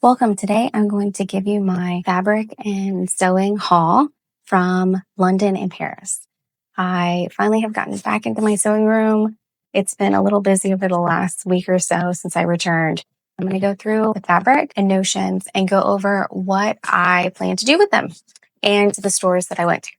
Welcome. Today I'm going to give you my fabric and sewing haul from London and Paris. I finally have gotten back into my sewing room. It's been a little busy over the last week or so since I returned. I'm going to go through the fabric and notions and go over what I plan to do with them and the stores that I went to.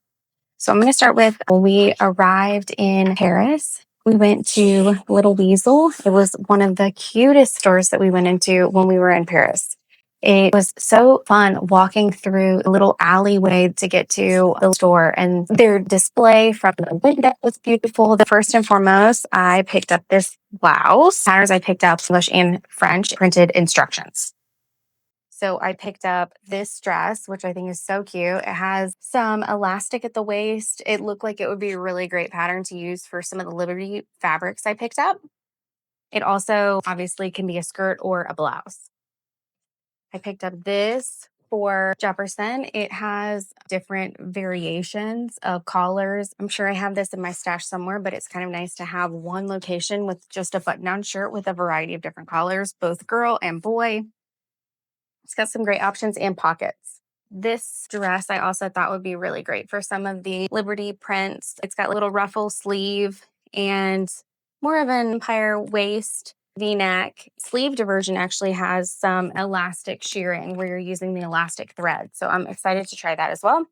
So I'm going to start with when we arrived in Paris. We went to Lil Weazel. It was one of the cutest stores that we went into when we were in Paris. It was so fun walking through a little alleyway to get to the store, and their display from the window was beautiful. The first and foremost, I picked up this blouse. Patterns I picked up English and French printed instructions. So I picked up this dress, which I think is so cute. It has some elastic at the waist. It looked like it would be a really great pattern to use for some of the Liberty fabrics I picked up. It also obviously can be a skirt or a blouse. I picked up this for Jefferson. It has different variations of collars. I'm sure I have this in my stash somewhere, but it's kind of nice to have one location with just a button-down shirt with a variety of different collars, both girl and boy. It's got some great options and pockets. This dress I also thought would be really great for some of the Liberty prints. It's got a little ruffle sleeve and more of an empire waist, V-neck. Sleeved version actually has some elastic shearing where you're using the elastic thread. So I'm excited to try that as well.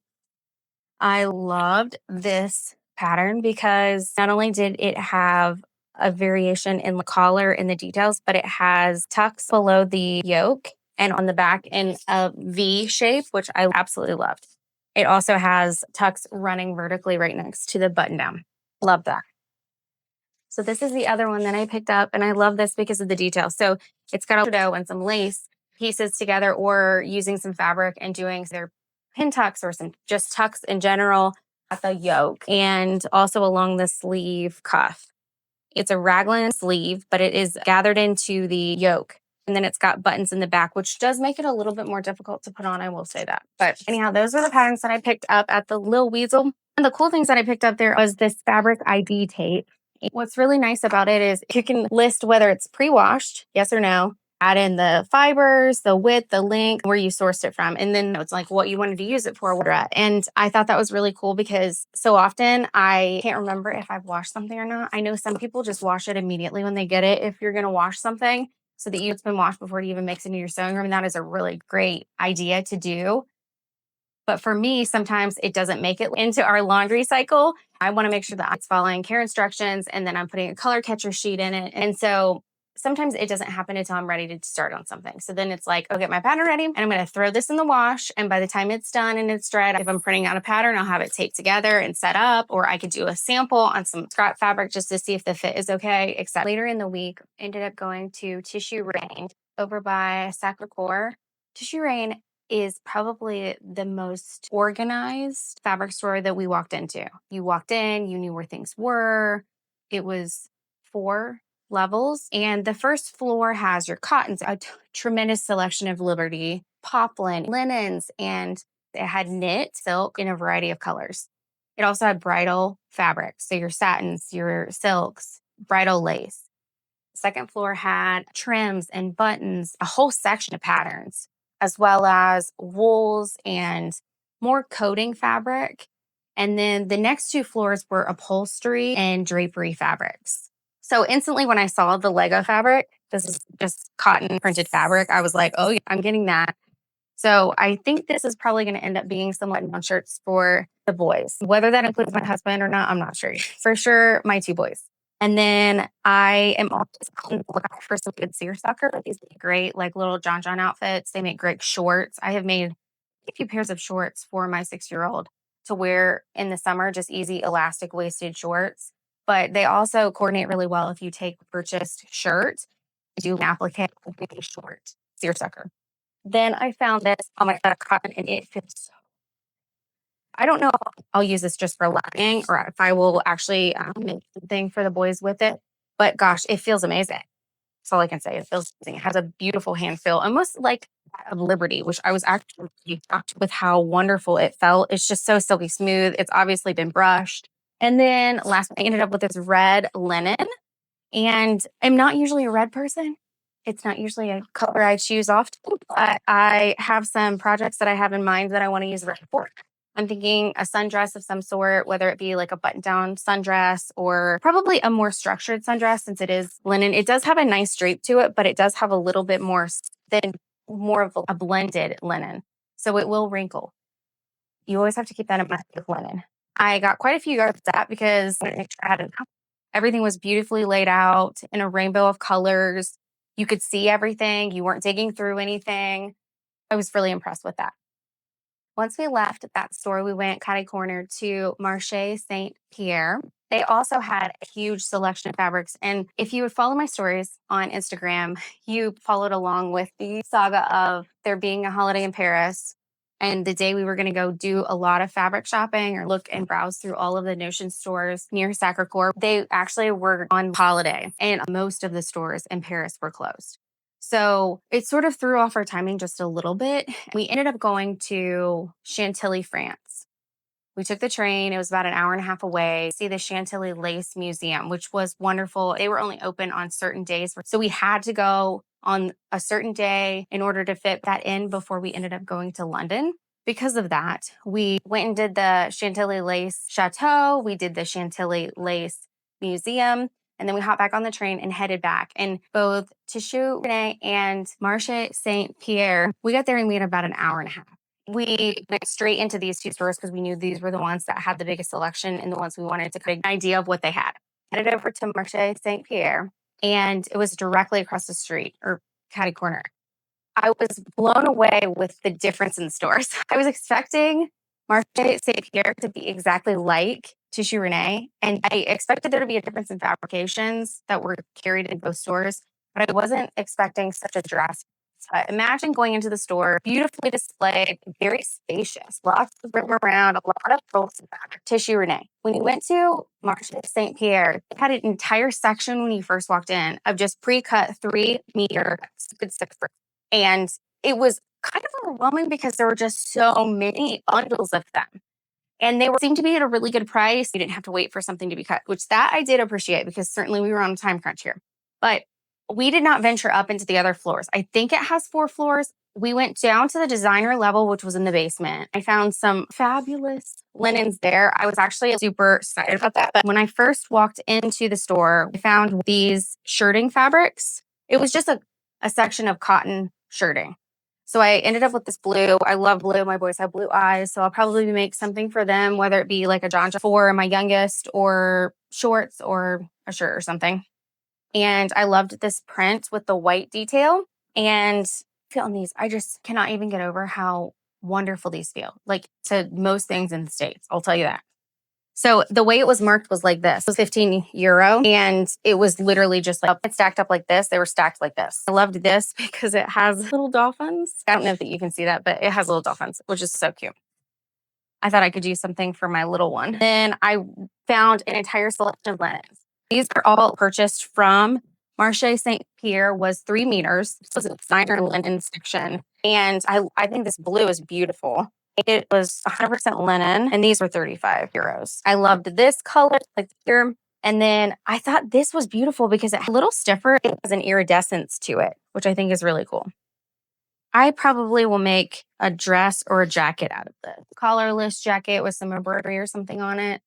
I loved this pattern because not only did it have a variation in the collar and the details, but it has tucks below the yoke and on the back in a V shape, which I absolutely loved. It also has tucks running vertically right next to the button down. Love that. So this is the other one that I picked up, and I love this because of the details. So it's got a dough and some lace pieces together, or using some fabric and doing their pin tucks or some just tucks in general at the yoke and also along the sleeve cuff. It's a raglan sleeve, but it is gathered into the yoke. And then it's got buttons in the back, which does make it a little bit more difficult to put on, I will say that. But anyhow, those are the patterns that I picked up at the Lil Weazel. And the cool things that I picked up there was this fabric ID tape. What's really nice about it is you can list whether it's pre-washed, yes or no, add in the fibers, the width, the length, where you sourced it from, and then it's like what you wanted to use it for. And I thought that was really cool because so often I can't remember if I've washed something or not. I know some people just wash it immediately when they get it if you're going to wash something so that it's been washed before it even makes it into your sewing room. And that is a really great idea to do. But for me, sometimes it doesn't make it into our laundry cycle. I want to make sure that it's following care instructions, and then I'm putting a color catcher sheet in it. And so sometimes it doesn't happen until I'm ready to start on something. So then it's like, I'll get my pattern ready and I'm going to throw this in the wash. And by the time it's done and it's dried, if I'm printing out a pattern, I'll have it taped together and set up, or I could do a sample on some scrap fabric just to see if the fit is okay. Except later in the week, ended up going to Tissue Reine over by Sacré-Cœur. Tissue Reine is probably the most organized fabric store that we walked into. You walked in, you knew where things were. It was 4 levels, and the first floor has your cottons, a tremendous selection of Liberty, poplin, linens, and it had knit, silk in a variety of colors. It also had bridal fabrics, so your satins, your silks, bridal lace. Second floor had trims and buttons, a whole section of patterns, as well as wools and more coating fabric. And then the next 2 floors were upholstery and drapery fabrics. So instantly when I saw the Lego fabric, this is just cotton printed fabric, I was like, oh, yeah, I'm getting that. So I think this is probably going to end up being some button-down shirts for the boys. Whether that includes my husband or not, I'm not sure. For sure, my 2 boys. And then I am also on the lookout for some good seersucker. These make great, like little John outfits. They make great shorts. I have made a few pairs of shorts for my 6-year-old to wear in the summer, just easy elastic waisted shorts. But they also coordinate really well if you take a purchased shirt, do an applique with a short seersucker. Then I found this on my cotton, and it fits. I don't know if I'll use this just for lapping or if I will actually make something for the boys with it. But gosh, it feels amazing. That's all I can say. It feels amazing. It has a beautiful hand feel, almost like that of Liberty, which I was actually shocked with how wonderful it felt. It's just so silky smooth. It's obviously been brushed. And then last, I ended up with this red linen. And I'm not usually a red person, It's not usually a color I choose often, but I have some projects that I have in mind that I want to use red for. I'm thinking a sundress of some sort, whether it be like a button-down sundress or probably a more structured sundress since it is linen. It does have a nice drape to it, but it does have a little bit more thin, more of a blended linen. So it will wrinkle. You always have to keep that in mind with linen. I got quite a few yards of that because I make sure I had enough. Everything was beautifully laid out in a rainbow of colors. You could see everything. You weren't digging through anything. I was really impressed with that. Once we left that store, we went catty corner to Marché Saint-Pierre. They also had a huge selection of fabrics. And if you would follow my stories on Instagram, you followed along with the saga of there being a holiday in Paris. And the day we were going to go do a lot of fabric shopping or look and browse through all of the Notion stores near Sacré-Cœur, they actually were on holiday and most of the stores in Paris were closed. So it sort of threw off our timing just a little bit. We ended up going to Chantilly, France. We took the train. It was about an hour and a half away. See the Chantilly Lace Museum, which was wonderful. They were only open on certain days. So we had to go on a certain day in order to fit that in before we ended up going to London. Because of that, we went and did the Chantilly Lace Chateau. We did the Chantilly Lace Museum. And then we hopped back on the train and headed back. And both Tissue Reine and Marché Saint-Pierre, we got there and we had about an hour and a half. We went straight into these two stores because we knew these were the ones that had the biggest selection and the ones we wanted to get an idea of what they had. Headed over to Marché Saint-Pierre, and it was directly across the street or catty corner. I was blown away with the difference in the stores. I was expecting Marché Saint-Pierre to be exactly like Tissue Reine, and I expected there to be a difference in fabrications that were carried in both stores, but I wasn't expecting such a drastic. Imagine going into the store, beautifully displayed, very spacious, lots of room around, a lot of folks in fabric. Tissue Reine. When you went to Marché Saint-Pierre, it had an entire section when you first walked in of just pre-cut 3-meter good stick. And it was kind of overwhelming because there were just so many bundles of them. And they seemed to be at a really good price. You didn't have to wait for something to be cut, which that I did appreciate because certainly we were on a time crunch here. But we did not venture up into the other floors. I think it has 4 floors. We went down to the designer level, which was in the basement. I found some fabulous linens there. I was actually super excited about that. But when I first walked into the store, I found these shirting fabrics. It was just a section of cotton shirting. So I ended up with this blue. I love blue. My boys have blue eyes. So I'll probably make something for them, whether it be like a John for my youngest or shorts or a shirt or something. And I loved this print with the white detail. And on these, I just cannot even get over how wonderful these feel. Like to most things in the States, I'll tell you that. So the way it was marked was like this. It was €15. And it was literally just like stacked up like this. They were stacked like this. I loved this because it has little dolphins. I don't know if you can see that, but it has little dolphins, which is so cute. I thought I could use something for my little one. Then I found an entire selection of linens. These are all purchased from Marché Saint-Pierre, was 3 meters. This was a designer linen section. And I think this blue is beautiful. It was 100% linen, and these were €35. I loved this color, like here. And then I thought this was beautiful because it's a little stiffer. It has an iridescence to it, which I think is really cool. I probably will make a dress or a jacket out of this. Collarless jacket with some embroidery or something on it.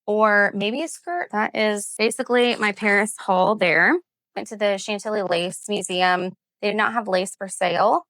Or maybe a skirt. That is basically my Paris haul there. Went to the Chantilly Lace Museum. They did not have lace for sale.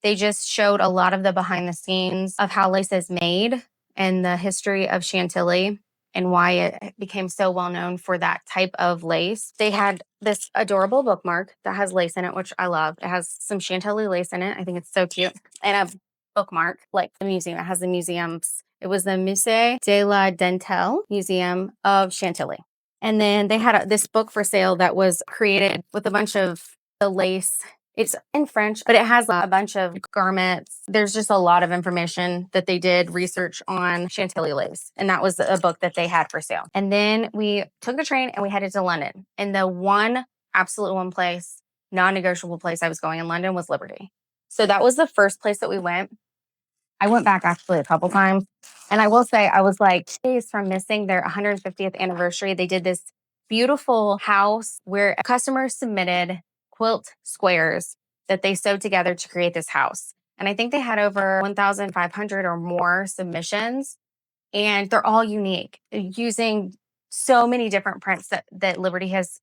They just showed a lot of the behind the scenes of how lace is made and the history of Chantilly and why it became so well known for that type of lace. They had this adorable bookmark that has lace in it, which I love. It has some Chantilly lace in it. I think it's so cute. And a bookmark, like the museum. It has the museums. It was the Musée de la Dentelle Museum of Chantilly. And then they had this book for sale that was created with a bunch of the lace. It's in French, but it has a bunch of garments. There's just a lot of information that they did research on Chantilly lace. And that was a book that they had for sale. And then we took the train and we headed to London. And the absolute one place, non-negotiable place I was going in London was Liberty. So that was the first place that we went. I went back actually a couple times. And I will say, I was like days from missing their 150th anniversary. They did this beautiful house where customers submitted quilt squares that they sewed together to create this house. And I think they had over 1,500 or more submissions, and they're all unique, using so many different prints that Liberty has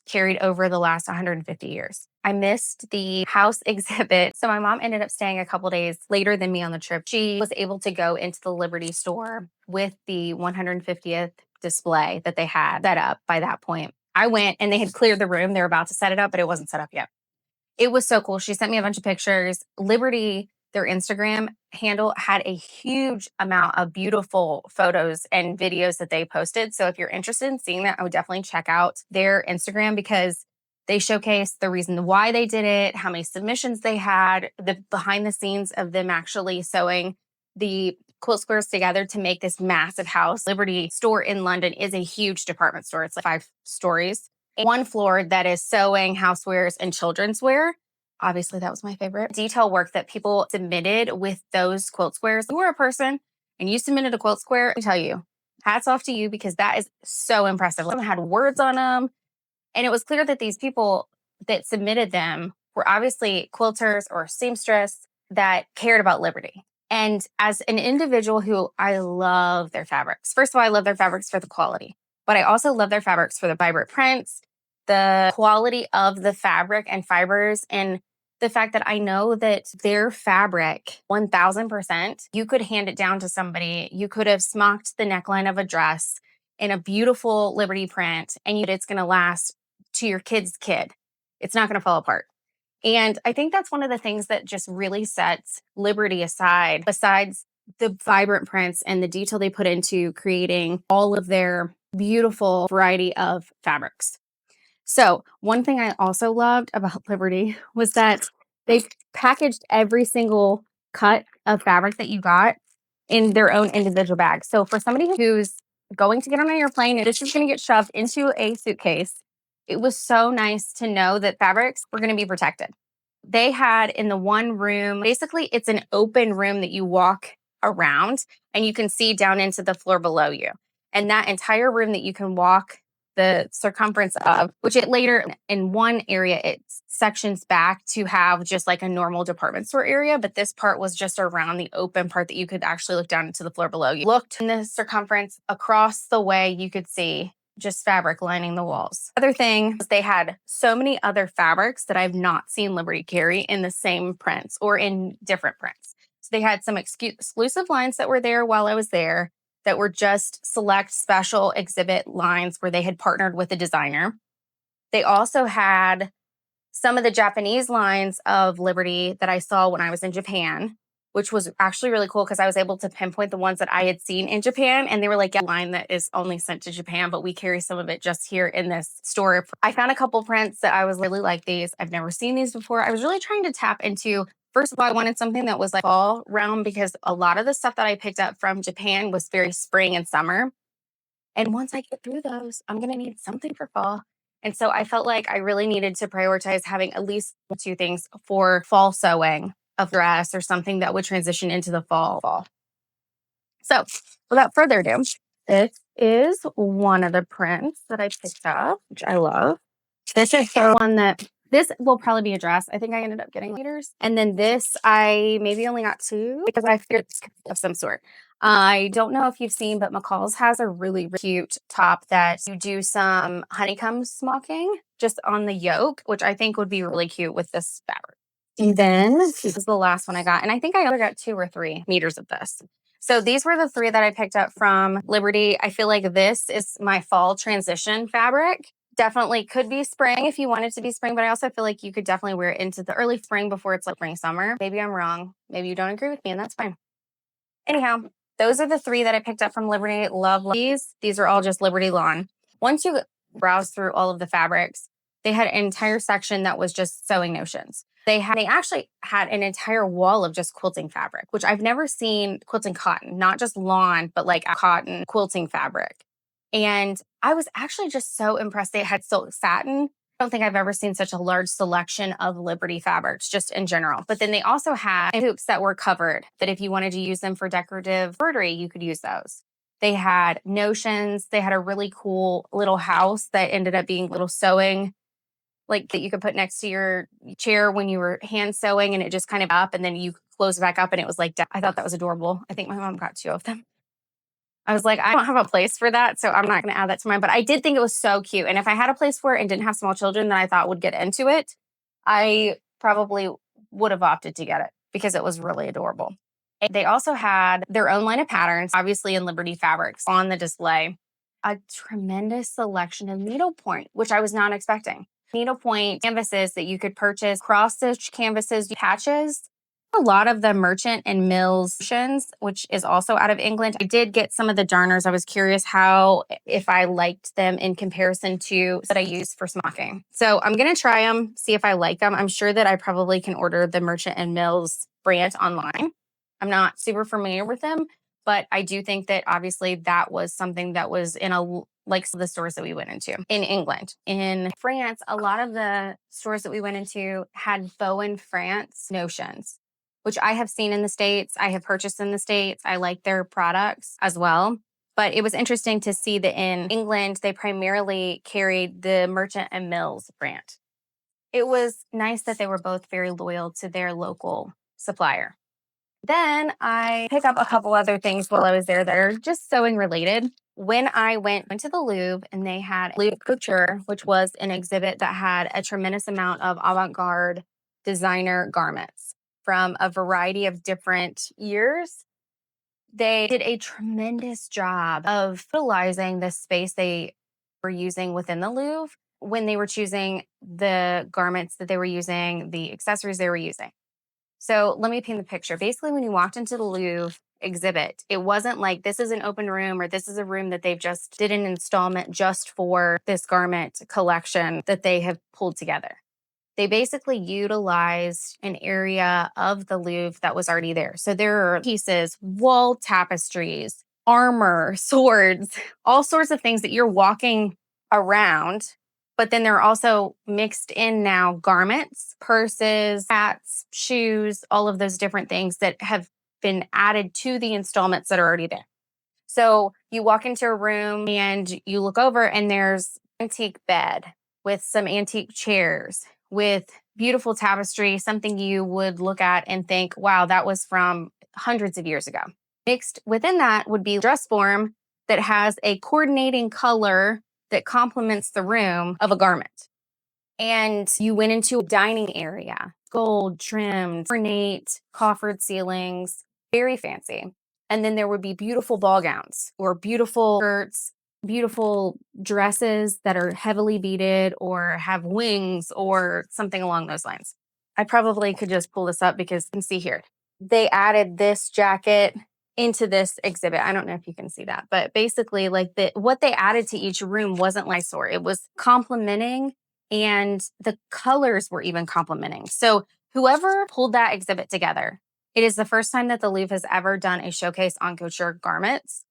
carried over the last 150 years. I missed the house exhibit. So my mom ended up staying a couple days later than me on the trip. She was able to go into the Liberty store with the 150th display that they had set up by that point. I went and they had cleared the room. They were about to set it up, but it wasn't set up yet. It was so cool. She sent me a bunch of pictures. Liberty, their Instagram handle, had a huge amount of beautiful photos and videos that they posted. So if you're interested in seeing that, I would definitely check out their Instagram, because they showcase the reason why they did it, how many submissions they had, the behind the scenes of them actually sewing the quilt squares together to make this massive house. Liberty store in London is a huge department store. It's like 5 stories. One floor that is sewing, housewares, and children's wear. Obviously, that was my favorite. Detail work that people submitted with those quilt squares. If you were a person and you submitted a quilt square, let me tell you, hats off to you, because that is so impressive. Some had words on them. And it was clear that these people that submitted them were obviously quilters or seamstress that cared about Liberty. And as an individual who I love their fabrics, first of all, I love their fabrics for the quality, but I also love their fabrics for the vibrant prints, the quality of the fabric and fibers, and the fact that I know that their fabric, 1000%, you could hand it down to somebody. You could have smocked the neckline of a dress in a beautiful Liberty print, and it's going to last to your kid's kid. It's not going to fall apart. And I think that's one of the things that just really sets Liberty aside, besides the vibrant prints and the detail they put into creating all of their beautiful variety of fabrics. So one thing I also loved about Liberty was that they packaged every single cut of fabric that you got in their own individual bag. So for somebody who's going to get on an airplane and this is going to get shoved into a suitcase, it was so nice to know that fabrics were going to be protected. They had in the one room, basically it's an open room that you walk around and you can see down into the floor below you. And that entire room that you can walk the circumference of, which it later in one area, it sections back to have just like a normal department store area. But this part was just around the open part that you could actually look down into the floor below. You looked in the circumference across the way, you could see just fabric lining the walls. Other thing was they had so many other fabrics that I've not seen Liberty carry in the same prints or in different prints. So they had some exclusive lines that were there while I was there, that were just select special exhibit lines where they had partnered with a designer. They also had some of the Japanese lines of Liberty that I saw when I was in Japan, which was actually really cool because I was able to pinpoint the ones that I had seen in Japan. And they were like, yeah, a line that is only sent to Japan, but we carry some of it just here in this store. I found a couple prints that I was really like these. I've never seen these before. I was really trying to tap into, first of all, I wanted something that was like fall realm, because a lot of the stuff that I picked up from Japan was very spring and summer. And once I get through those, I'm going to need something for fall. And so I felt like I really needed to prioritize having at least 2 things for fall sewing of dress or something that would transition into the fall. So without further ado, this is one of the prints that I picked up, which I love. This is the one that, this will probably be a dress. I think I ended up getting leaders. And then this, I maybe only got 2 because I figured it's of some sort. I don't know if you've seen, but McCall's has a really cute top that you do some honeycomb smocking just on the yoke, which I think would be really cute with this fabric. And then this is the last one I got. And I think I only got 2 or 3 meters of this. So these were the 3 that I picked up from Liberty. I feel like this is my fall transition fabric. Definitely could be spring if you want it to be spring, but I also feel like you could definitely wear it into the early spring before it's like spring, summer. Maybe I'm wrong. Maybe you don't agree with me, and that's fine. Anyhow, those are the 3 that I picked up from Liberty. Love these. These are all just Liberty Lawn. Once you browse through all of the fabrics, they had an entire section that was just sewing notions. They actually had an entire wall of just quilting fabric, which I've never seen quilting cotton, not just lawn, but like cotton quilting fabric. And I was actually just so impressed. They had silk satin. I don't think I've ever seen such a large selection of Liberty fabrics just in general. But then they also had hoops that were covered, that if you wanted to use them for decorative embroidery, you could use those. They had notions. They had a really cool little house that ended up being little sewing like that you could put next to your chair when you were hand sewing, and it just kind of up, and then you close it back up and it was like, I thought that was adorable. I think my mom got 2 of them. I was like, I don't have a place for that, so I'm not going to add that to mine. But I did think it was so cute. And if I had a place for it and didn't have small children that I thought would get into it, I probably would have opted to get it because it was really adorable. And they also had their own line of patterns, obviously in Liberty fabrics, on the display. A tremendous selection of needlepoint, which I was not expecting. Needlepoint canvases that you could purchase, cross-stitch canvases, patches. A lot of the merchant and mills, which is also out of England. I did get some of the darners. I was curious if I liked them in comparison to that I use for smocking. So I'm going to try them, see if I like them. I'm sure that I probably can order the merchant and mills brand online. I'm not super familiar with them, but I do think that obviously that was something that was in like the stores that we went into in England. In France, a lot of the stores that we went into had Bowen France notions, which I have seen in the States. I have purchased in the States. I like their products as well. But it was interesting to see that in England, they primarily carried the Merchant and Mills brand. It was nice that they were both very loyal to their local supplier. Then I picked up a couple other things while I was there that are just sewing related. When I went to the Louvre, and they had Louvre Couture, which was an exhibit that had a tremendous amount of avant-garde designer garments from a variety of different years. They did a tremendous job of utilizing the space they were using within the Louvre when they were choosing the garments that they were using, the accessories they were using. So let me paint the picture. Basically, when you walked into the Louvre exhibit, it wasn't like this is an open room or this is a room that they've just did an installment just for this garment collection that they have pulled together. They basically utilized an area of the Louvre that was already there. So there are pieces, wall tapestries, armor, swords, all sorts of things that you're walking around. But then there are also mixed in now garments, purses, hats, shoes, all of those different things that have been added to the installments that are already there. So you walk into a room and you look over, and there's an antique bed with some antique chairs, with beautiful tapestry, something you would look at and think, wow, that was from hundreds of years ago. Mixed within that would be dress form that has a coordinating color that complements the room of a garment. And you went into a dining area, gold trimmed, ornate, coffered ceilings, very fancy. And then there would be beautiful ball gowns or beautiful skirts, beautiful dresses that are heavily beaded or have wings or something along those lines. I probably could just pull this up because you can see here. They added this jacket into this exhibit. I don't know if you can see that, but basically like what they added to each room wasn't Lysore. It was complementing, and the colors were even complementing. So whoever pulled that exhibit together, it is the first time that the Louvre has ever done a showcase on couture garments.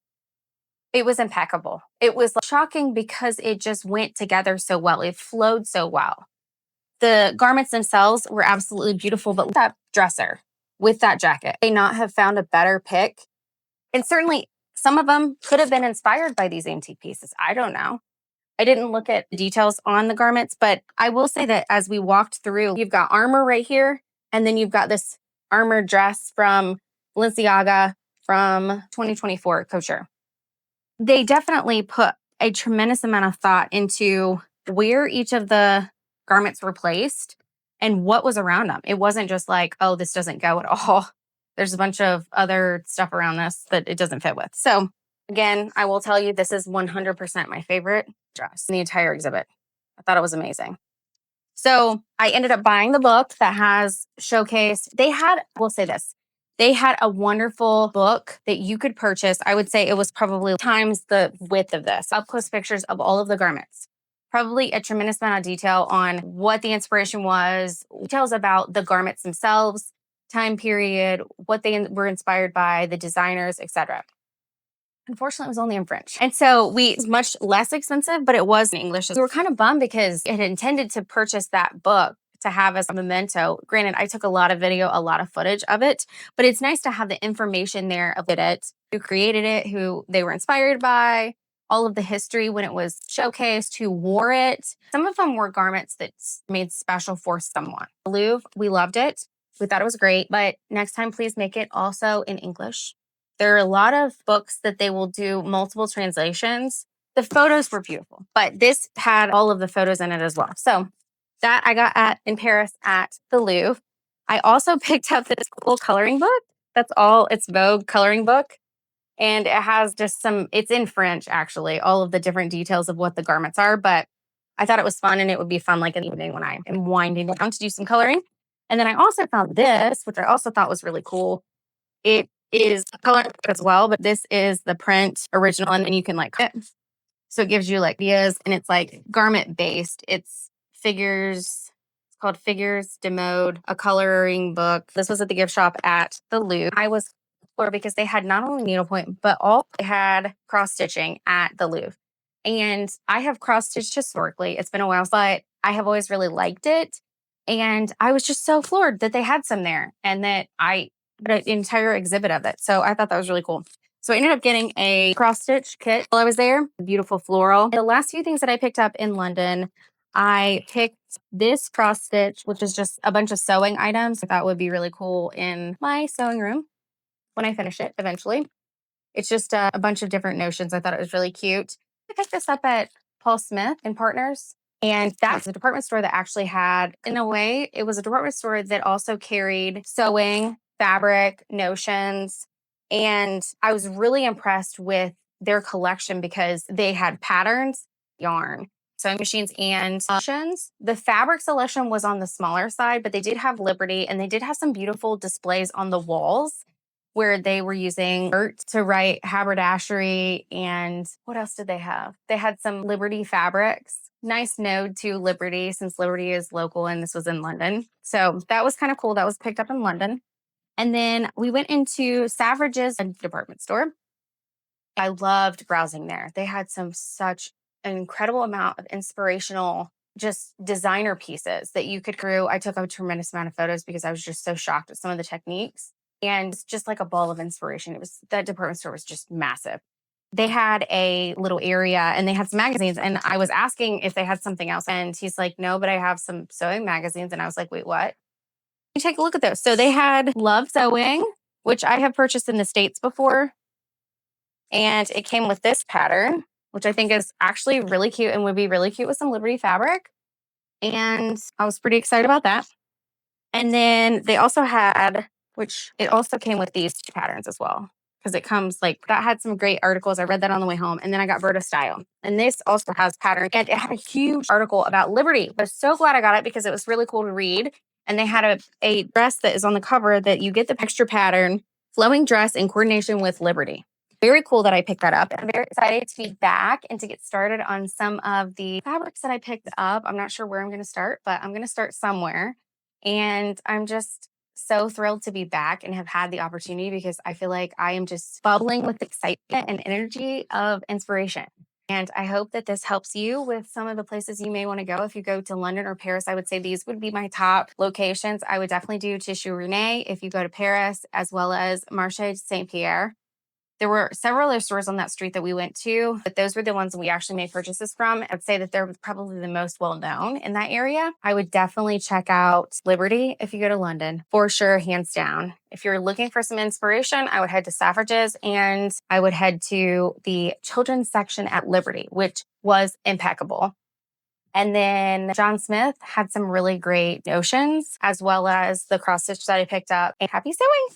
It was impeccable. It was shocking because it just went together so well. It flowed so well. The garments themselves were absolutely beautiful, but that dresser with that jacket, they not have found a better pick. And certainly some of them could have been inspired by these antique pieces. I don't know. I didn't look at the details on the garments, but I will say that as we walked through, you've got armor right here, and then you've got this armored dress from Balenciaga from 2024 couture. They definitely put a tremendous amount of thought into where each of the garments were placed and what was around them. It wasn't just like, oh, this doesn't go at all. There's a bunch of other stuff around this that it doesn't fit with. So again, I will tell you, this is 100% my favorite dress in the entire exhibit. I thought it was amazing. So I ended up buying the book that has showcased. We'll say this, they had a wonderful book that you could purchase. I would say it was probably times the width of this. Up close pictures of all of the garments. Probably a tremendous amount of detail on what the inspiration was, details about the garments themselves, time period, what they were inspired by, the designers, etc. Unfortunately, it was only in French. And so it's much less expensive, but it was in English. We were kind of bummed because it had intended to purchase that book to have as a memento. Granted, I took a lot of video, a lot of footage of it, but it's nice to have the information there of it, who created it, who they were inspired by, all of the history when it was showcased, who wore it. Some of them were garments that's made special for someone. The Louvre, we loved it. We thought it was great, but next time, please make it also in English. There are a lot of books that they will do multiple translations. The photos were beautiful, but this had all of the photos in it as well. So that I got in Paris at the Louvre. I also picked up this cool coloring book. That's all, it's Vogue coloring book. And it has just it's in French, actually, all of the different details of what the garments are. But I thought it was fun, and it would be fun like an evening when I am winding down to do some coloring. And then I also found this, which I also thought was really cool. It is a coloring book as well, but this is the print original, and then you can like cut it. So it gives you like ideas, and it's like garment based. It's figures. It's called Figures de Mode, a coloring book. This was at the gift shop at the Louvre. I was floored because they had not only needlepoint, but they had cross stitching at the Louvre. And I have cross stitched historically. It's been a while, but I have always really liked it. And I was just so floored that they had some there, and that I had an entire exhibit of it. So I thought that was really cool. So I ended up getting a cross stitch kit while I was there. Beautiful floral. The last few things that I picked up in London, I picked this cross stitch, which is just a bunch of sewing items I thought would be really cool in my sewing room when I finish it eventually. It's just a bunch of different notions. I thought it was really cute. I picked this up at Paul Smith and Partners. And that's a department store that actually had, in a way, it was a department store that also carried sewing, fabric, notions. And I was really impressed with their collection because they had patterns, yarn, sewing machines, and notions. The fabric selection was on the smaller side, but they did have Liberty, and they did have some beautiful displays on the walls where they were using art to write haberdashery. And what else did they have? They had some Liberty fabrics. Nice node to Liberty, since Liberty is local and this was in London. So that was kind of cool. That was picked up in London. And then we went into Selfridges, a department store. I loved browsing there. They had such an incredible amount of inspirational, just designer pieces that you could crew. I took a tremendous amount of photos because I was just so shocked at some of the techniques. And it's just like a ball of inspiration. That department store was just massive. They had a little area and they had some magazines, and I was asking if they had something else. And he's like, no, but I have some sewing magazines. And I was like, wait, what? You take a look at those. So they had Love Sewing, which I have purchased in the States before. And it came with this pattern, which I think is actually really cute and would be really cute with some Liberty fabric. And I was pretty excited about that. And then they also had, which it also came with these two patterns as well, because it comes like that had some great articles. I read that on the way home. And then I got Berta Style. And this also has pattern. And it had a huge article about Liberty. I was so glad I got it because it was really cool to read. And they had a dress that is on the cover that you get the texture pattern, flowing dress in coordination with Liberty. Very cool that I picked that up. I'm very excited to be back and to get started on some of the fabrics that I picked up. I'm not sure where I'm going to start, but I'm going to start somewhere. And I'm just so thrilled to be back and have had the opportunity because I feel like I am just bubbling with excitement and energy of inspiration. And I hope that this helps you with some of the places you may want to go. If you go to London or Paris, I would say these would be my top locations. I would definitely do Tissu Reine if you go to Paris, as well as Marché Saint-Pierre. There were several other stores on that street that we went to, but those were the ones we actually made purchases from. I'd say that they're probably the most well-known in that area. I would definitely check out Liberty if you go to London, for sure, hands down. If you're looking for some inspiration, I would head to Selfridges, and I would head to the children's section at Liberty, which was impeccable. And then John Smith had some really great notions, as well as the cross stitch that I picked up. And happy sewing!